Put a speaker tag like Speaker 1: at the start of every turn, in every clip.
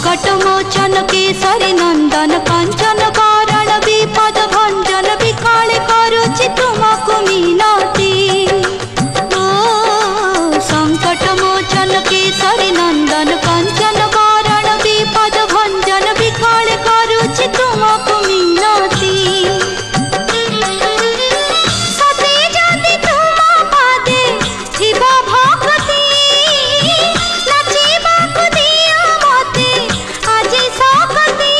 Speaker 1: संकट मोचन केसरी नंदन कंचन कारण विपद भंजन विकाले करुछि तुमको मिनती। ओ संकट मोचन केसरी नंदन कंचन कारण विपद भंजन विकाले करुछि तुमको मिनती। सती जदि तुम पादे थिबा भक्ति नाचिबाकु दियो मते आजे सकती।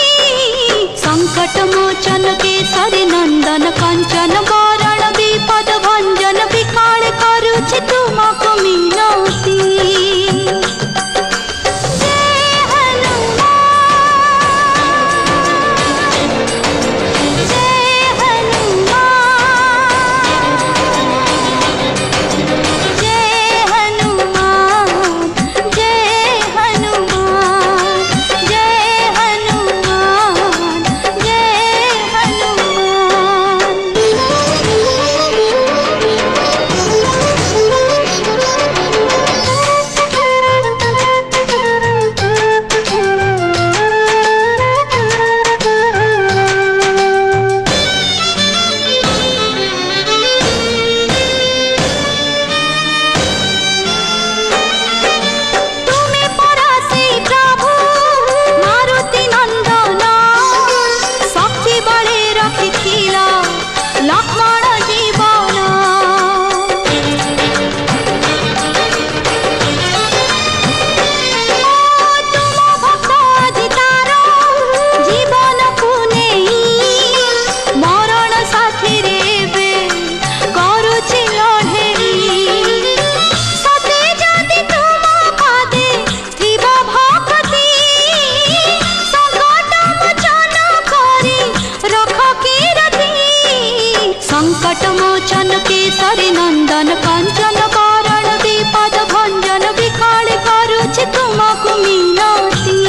Speaker 1: संकट मोचन केसरी नंदन कंचन वरण विपद भंजन विकाले करुछि तुमको मिनती। संकट मोचन केसरी नंदन कंचन कारण विपद भंजन विकाले करुछि तुमको मिनती।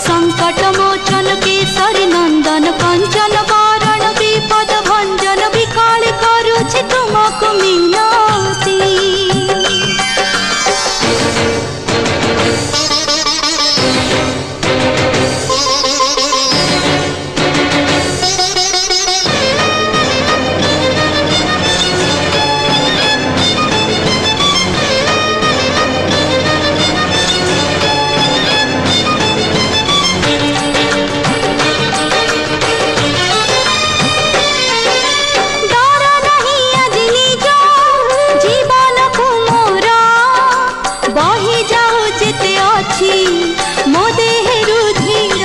Speaker 1: संकट मोचन केसरी नंदन कंचन कारण विपद भंजन विकाले करुछि तुमको मिनती। मो देहरु धीर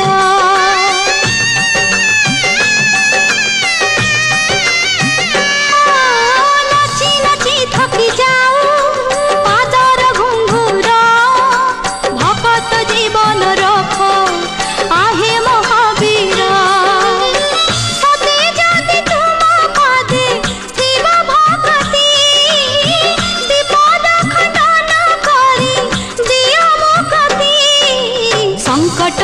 Speaker 1: नाची नाची थकी जाऊ पादर घुंघुर भकत जीवन रख आहे महावीर। सते जदि तुम पादे थिबा भक्ति विपद खंडन करी दियो मुक्ति। संकट